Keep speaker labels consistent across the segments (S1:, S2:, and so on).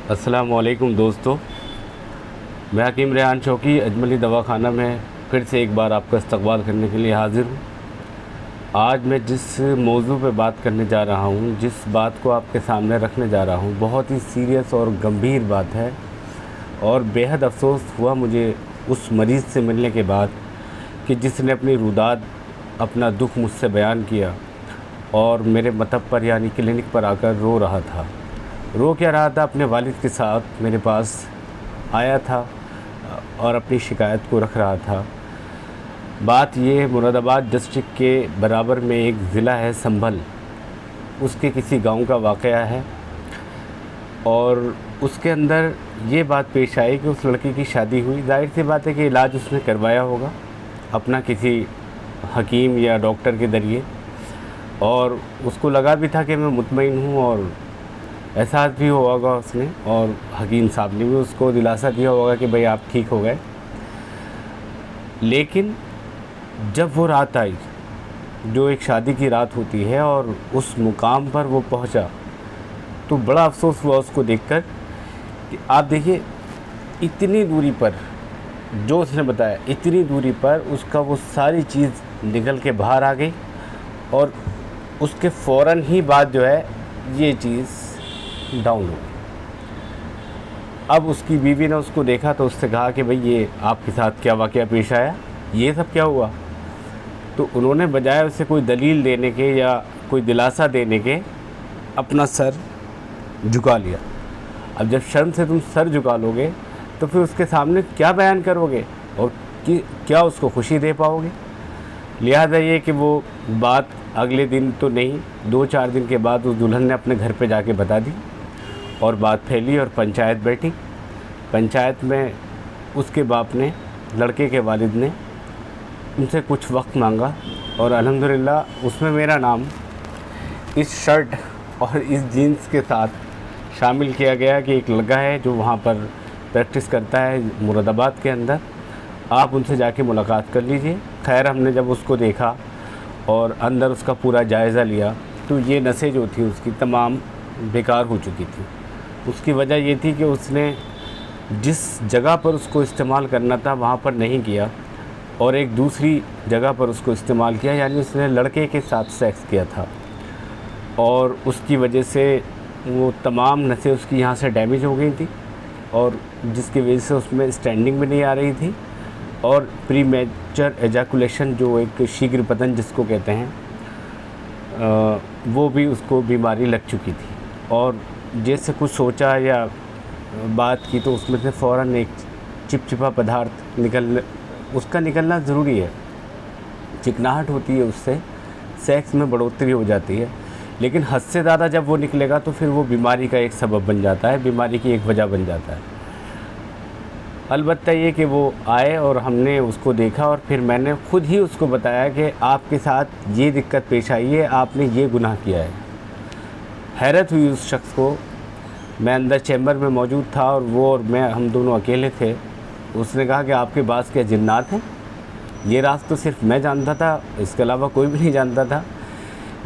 S1: अस्सलाम वालेकुम दोस्तों, मैं हकीम रेहान शौकी अजमली दवाखाना में फिर से एक बार आपका इस्तकबाल करने के लिए हाज़िर हूँ। आज मैं जिस मौजू पे बात करने जा रहा हूँ, जिस बात को आपके सामने रखने जा रहा हूँ, बहुत ही सीरियस और गंभीर बात है। और बेहद अफसोस हुआ मुझे उस मरीज़ से मिलने के बाद कि जिसने अपनी रुदाद, अपना दुख मुझसे बयान किया और मेरे मतब पर यानी क्लिनिक पर आकर रो रहा था। रो क्या रहा था, अपने वालिद के साथ मेरे पास आया था और अपनी शिकायत को रख रहा था। बात ये मुरादाबाद डिस्ट्रिक्ट के बराबर में एक ज़िला है संभल, उसके किसी गांव का वाक़या है। और उसके अंदर ये बात पेश आई कि उस लड़की की शादी हुई। जाहिर सी बात है कि इलाज उसने करवाया होगा अपना किसी हकीम या डॉक्टर के ज़रिए, और उसको लगा भी था कि मैं मुतमईन हूँ और एहसास भी होगा उसने, और हकीम साहब ने भी उसको दिलासा दिया होगा कि भाई आप ठीक हो गए। लेकिन जब वो रात आई, जो एक शादी की रात होती है, और उस मुकाम पर वो पहुंचा, तो बड़ा अफसोस हुआ उसको देखकर कि आप देखिए इतनी दूरी पर, जो उसने बताया इतनी दूरी पर उसका वो सारी चीज़ निकल के बाहर आ गई। और उसके फ़ौरन ही बाद जो है ये चीज़ डाउन हो गई। अब उसकी बीवी ने उसको देखा तो उससे कहा कि भाई ये आपके साथ क्या वाक़या पेश आया, ये सब क्या हुआ। तो उन्होंने बजाय उसे कोई दलील देने के या कोई दिलासा देने के अपना सर झुका लिया। अब जब शर्म से तुम सर झुका लोगे तो फिर उसके सामने क्या बयान करोगे और क्या उसको खुशी दे पाओगे। लिहाजा ये कि वो बात अगले दिन तो नहीं, 2-4 दिन के बाद उस दुल्हन ने अपने घर पे जाके बता दी और बात फैली और पंचायत बैठी। पंचायत में उसके बाप ने, लड़के के वालिद ने उनसे कुछ वक्त मांगा और अल्हम्दुलिल्लाह उसमें मेरा नाम इस शर्ट और इस जीन्स के साथ शामिल किया गया कि एक लड़का है जो वहाँ पर प्रैक्टिस करता है मुरादाबाद के अंदर, आप उनसे जाके मुलाकात कर लीजिए। खैर हमने जब उसको देखा और अंदर उसका पूरा जायज़ा लिया तो ये नसें जो थी उसकी तमाम बेकार हो चुकी थी। उसकी वजह ये थी कि उसने जिस जगह पर उसको इस्तेमाल करना था वहाँ पर नहीं किया और एक दूसरी जगह पर उसको इस्तेमाल किया, यानी उसने लड़के के साथ सेक्स किया था और उसकी वजह से वो तमाम नसें उसकी यहाँ से डैमेज हो गई थी और जिसकी वजह से उसमें स्टैंडिंग भी नहीं आ रही थी और प्रीमेचर एजाकुलेशन, जो एक शीघ्र पतन जिसको कहते हैं, वो भी उसको बीमारी लग चुकी थी। और जैसे कुछ सोचा या बात की तो उसमें से फ़ौरन एक चिपचिपा पदार्थ उसका निकलना ज़रूरी है। चिकनाहट होती है, उससे सेक्स में बढ़ोतरी हो जाती है, लेकिन हद से ज़्यादा जब वो निकलेगा तो फिर वो बीमारी का एक सबब बन जाता है, बीमारी की एक वजह बन जाता है। अलबत्ता ये कि वो आए और हमने उसको देखा और फिर मैंने ख़ुद ही उसको बताया कि आपके साथ ये दिक्कत पेश आई है, आपने ये गुनाह किया है। हैरत हुई उस शख्स को। मैं अंदर चैम्बर में मौजूद था और वो और मैं, हम दोनों अकेले थे। उसने कहा कि आपके पास क्या जिन्नात हैं? ये राज तो सिर्फ मैं जानता था, इसके अलावा कोई भी नहीं जानता था।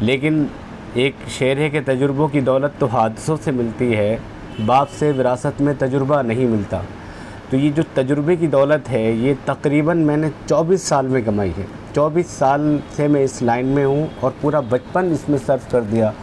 S1: लेकिन एक शेर है कि तजुर्बों की दौलत तो हादसों से मिलती है, बाप से विरासत में तजुर्बा नहीं मिलता। तो ये जो तजुर्बे की दौलत है, ये तकरीबन मैंने 24 साल में कमाई है। 24 साल से मैं इस लाइन में हूँ और पूरा बचपन इसमें सर्व कर दिया।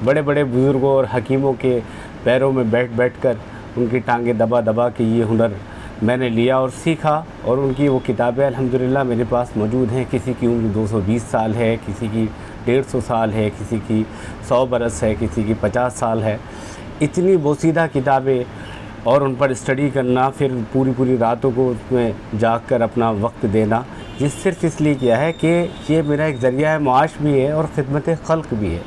S1: बड़े बड़े बुज़ुर्गों और हकीमों के पैरों में बैठ बैठ कर उनकी टांगें दबा दबा के ये हुनर मैंने लिया और सीखा। और उनकी वो किताबें अल्हम्दुलिल्लाह मेरे पास मौजूद हैं। किसी की उम्र 220 साल है, किसी की 150 साल है, किसी की 100 बरस है, किसी की 50 साल है। इतनी बोसीदा किताबें और उन पर स्टडी करना, फिर पूरी पूरी रातों को उसमें जाग कर अपना वक्त देना, ये सिर्फ इसलिए किया है कि ये मेरा एक ज़रिया माश भी है और ख़िदमत खल्क़ भी है।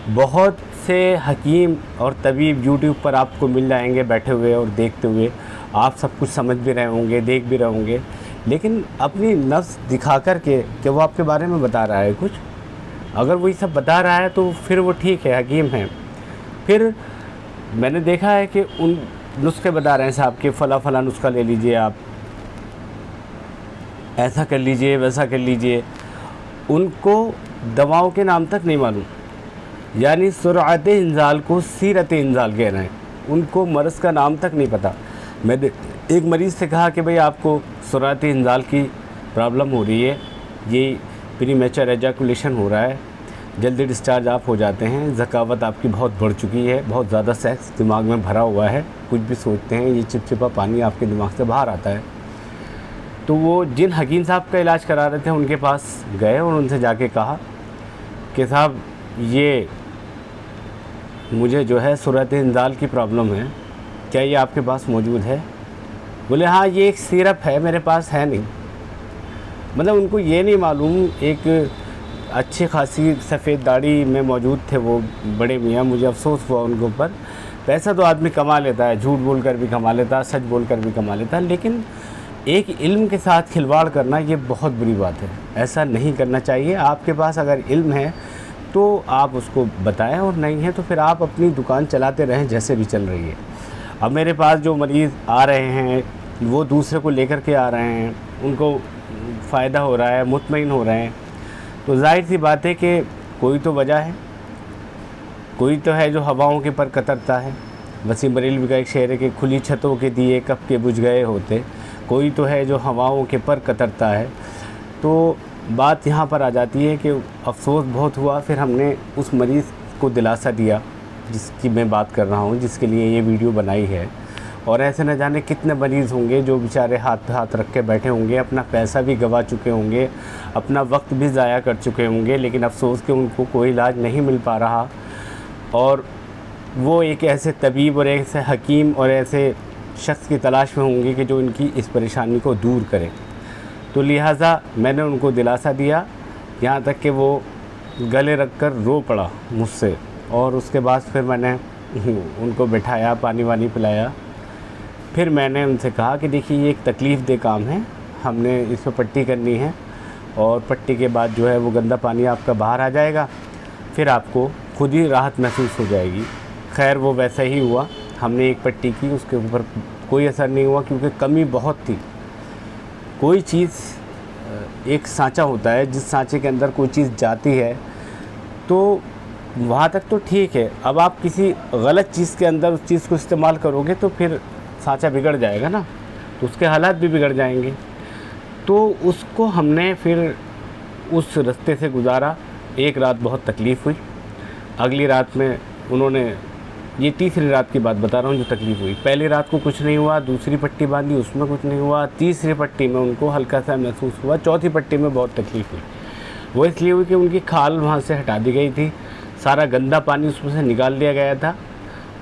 S1: बहुत से हकीम और तबीब यूट्यूब पर आपको मिल जाएंगे बैठे हुए और देखते हुए, आप सब कुछ समझ भी रहे होंगे, देख भी रहे होंगे, लेकिन अपनी नफ्स दिखा कर के कि वो आपके बारे में बता रहा है कुछ, अगर वही सब बता रहा है तो फिर वो ठीक है, हकीम है। फिर मैंने देखा है कि उन नुस्खे बता रहे हैं साहब कि फ़ला नुस्खा ले लीजिए, आप ऐसा कर लीजिए, वैसा कर लीजिए, उनको दवाओं के नाम तक नहीं मालूम। यानी सुरअत इंजाल को सीरत इंजाल कह रहे हैं। उनको मर्ज़ का नाम तक नहीं पता। मैंने एक मरीज़ से कहा कि भाई आपको सुरात इंजाल की प्रॉब्लम हो रही है, ये प्रीमेचर एजैकुलेशन हो रहा है, जल्दी डिस्चार्ज आप हो जाते हैं, ज़कावत आपकी बहुत बढ़ चुकी है, बहुत ज़्यादा सेक्स दिमाग में भरा हुआ है, कुछ भी सोचते हैं ये चिपचिपा पानी आपके दिमाग से बाहर आता है। तो वो जिन हकीम साहब का इलाज करा रहे थे उनके पास गए और उनसे जाके कहा कि साहब ये मुझे जो है सूरत इंजाल की प्रॉब्लम है, क्या ये आपके पास मौजूद है? बोले हाँ ये एक सिरप है, मेरे पास है नहीं। मतलब उनको ये नहीं मालूम, एक अच्छी खासी सफ़ेद दाढ़ी में मौजूद थे वो बड़े मियाँ, मुझे अफसोस हुआ उनके ऊपर। पैसा तो आदमी कमा लेता है, झूठ बोल कर भी कमा लेता है, सच बोल कर भी कमा लेता है, लेकिन एक इल्म के साथ खिलवाड़ करना ये बहुत बुरी बात है। ऐसा नहीं करना चाहिए। आपके पास अगर इल्म है तो आप उसको बताएं, और नहीं है तो फिर आप अपनी दुकान चलाते रहें जैसे भी चल रही है। अब मेरे पास जो मरीज़ आ रहे हैं वो दूसरे को लेकर के आ रहे हैं, उनको फ़ायदा हो रहा है, मुतमईन हो रहे हैं, तो जाहिर सी बात है कि कोई तो वजह है, कोई तो है जो हवाओं के पर कतरता है। वसीम बरेलवी का एक शेर है कि खुली छतों के दिए कब के बुझ गए होते, कोई तो है जो हवाओं के पर कतरता है। तो बात यहाँ पर आ जाती है कि अफसोस बहुत हुआ, फिर हमने उस मरीज़ को दिलासा दिया जिसकी मैं बात कर रहा हूँ, जिसके लिए ये वीडियो बनाई है। और ऐसे न जाने कितने मरीज़ होंगे जो बेचारे हाथ पे हाथ रख के बैठे होंगे, अपना पैसा भी गंवा चुके होंगे, अपना वक्त भी ज़ाया कर चुके होंगे, लेकिन अफसोस कि उनको कोई इलाज नहीं मिल पा रहा। और वो एक ऐसे तबीब और ऐसे हकीम और ऐसे शख्स की तलाश में होंगे कि जो इनकी इस परेशानी को दूर करे। तो लिहाजा मैंने उनको दिलासा दिया, यहाँ तक कि वो गले रख कर रो पड़ा मुझसे। और उसके बाद फिर मैंने उनको बिठाया, पानी वानी पिलाया। फिर मैंने उनसे कहा कि देखिए ये एक तकलीफ़ दे काम है, हमने इस पर पट्टी करनी है, और पट्टी के बाद जो है वो गंदा पानी आपका बाहर आ जाएगा, फिर आपको खुद ही राहत महसूस हो जाएगी। खैर वो वैसा ही हुआ, हमने एक पट्टी की, उसके ऊपर कोई असर नहीं हुआ क्योंकि कमी बहुत थी। कोई चीज़, एक सांचा होता है, जिस सांचे के अंदर कोई चीज़ जाती है तो वहाँ तक तो ठीक है। अब आप किसी गलत चीज़ के अंदर उस चीज़ को इस्तेमाल करोगे तो फिर सांचा बिगड़ जाएगा ना, तो उसके हालात भी बिगड़ जाएंगे। तो उसको हमने फिर उस रास्ते से गुजारा। एक रात बहुत तकलीफ़ हुई, अगली रात में उन्होंने, ये तीसरी रात की बात बता रहा हूँ जो तकलीफ़ हुई। पहली रात को कुछ नहीं हुआ, दूसरी पट्टी बांधी उसमें कुछ नहीं हुआ, तीसरी पट्टी में उनको हल्का सा महसूस हुआ, चौथी पट्टी में बहुत तकलीफ़ हुई। वो इसलिए हुई कि उनकी खाल वहाँ से हटा दी गई थी, सारा गंदा पानी उसमें से निकाल दिया गया था।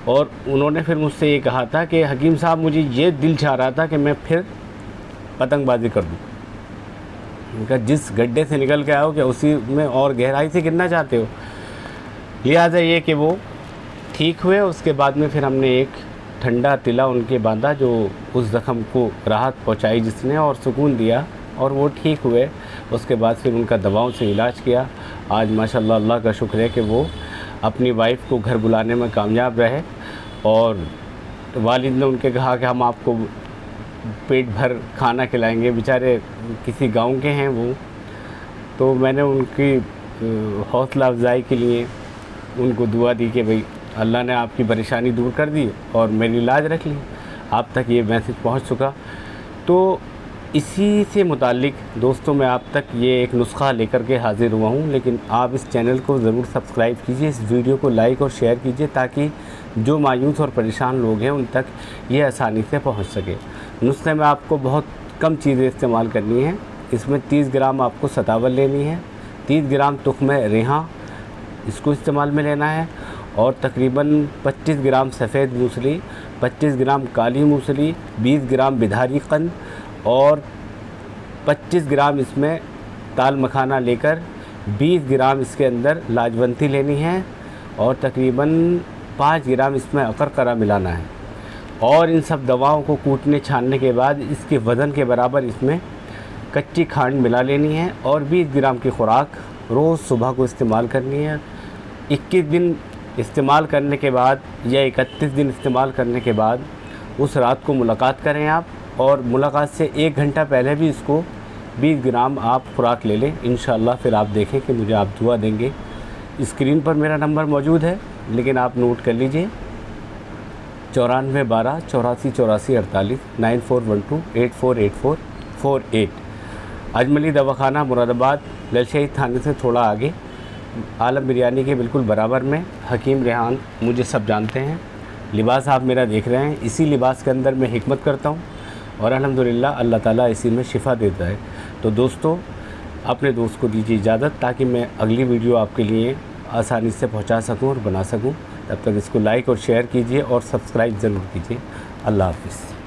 S1: और उन्होंने फिर मुझसे ये कहा था कि हकीम साहब मुझे ये दिल चाह रहा था कि मैं फिर पतंगबाजी कर दूँ। उनका जिस गड्ढे से निकल के आओ क्या उसी में और गहराई से गिरना चाहते हो। लिहाजा ये कि वो ठीक हुए। उसके बाद में फिर हमने एक ठंडा तिला उनके बांधा जो उस ज़ख़म को राहत पहुंचाई जिसने, और सुकून दिया, और वो ठीक हुए। उसके बाद फिर उनका दवाओं से इलाज किया। आज माशाल्लाह अल्लाह का शुक्र है कि वो अपनी वाइफ को घर बुलाने में कामयाब रहे, और वालिद ने उनके कहा कि हम आपको पेट भर खाना खिलाएंगे। बेचारे किसी गांव के हैं वो, तो मैंने उनकी हौसला अफजाई के लिए उनको दुआ दी कि भाई अल्लाह ने आपकी परेशानी दूर कर दी और मेरी इलाज रख ली। आप तक ये मैसेज पहुंच चुका। तो इसी से मुताल्लिक दोस्तों मैं आप तक ये एक नुस्खा लेकर के हाज़िर हुआ हूँ, लेकिन आप इस चैनल को ज़रूर सब्सक्राइब कीजिए, इस वीडियो को लाइक और शेयर कीजिए, ताकि जो मायूस और परेशान लोग हैं उन तक ये आसानी से पहुँच सके। नुस्खे में आपको बहुत कम चीज़ें इस्तेमाल करनी है। इसमें 30 ग्राम आपको सतावल लेनी है, 30 ग्राम तुख्म रेहा इसको इस्तेमाल में लेना है, और तकरीबन 25 ग्राम सफ़ेद मूसली, 25 ग्राम काली मूसली, 20 ग्राम बिधारी कंद और 25 ग्राम इसमें ताल मखाना लेकर 20 ग्राम इसके अंदर लाजवंती लेनी है, और तकरीबन 5 ग्राम इसमें अकरकरा मिलाना है। और इन सब दवाओं को कूटने छानने के बाद इसके वज़न के बराबर इसमें कच्ची खांड मिला लेनी है, और 20 ग्राम की खुराक रोज़ सुबह को इस्तेमाल करनी है। 21 दिन इस्तेमाल करने के बाद या 31 दिन इस्तेमाल करने के बाद उस रात को मुलाकात करें आप, और मुलाकात से 1 घंटा पहले भी इसको 20 ग्राम आप खुराक ले लें। इंशाअल्लाह फिर आप देखें कि मुझे आप दुआ देंगे। स्क्रीन पर मेरा नंबर मौजूद है, लेकिन आप नोट कर लीजिए 9412 84 84 48 9412 848448। अजमली दवाखाना मुरादाबाद, ललशही थाने से थोड़ा आगे, आलम बिरयानी के बिल्कुल बराबर में। हकीम रेहान, मुझे सब जानते हैं। लिबास आप मेरा देख रहे हैं, इसी लिबास के अंदर मैं हिकमत करता हूँ और अल्हम्दुलिल्लाह अल्लाह ताला इसी में शिफ़ा देता है। तो दोस्तों, अपने दोस्त को दीजिए इजाज़त ताकि मैं अगली वीडियो आपके लिए आसानी से पहुंचा सकूं और बना सकूं। तब तक इसको लाइक और शेयर कीजिए और सब्सक्राइब ज़रूर कीजिए। अल्लाह हाफ़िज़।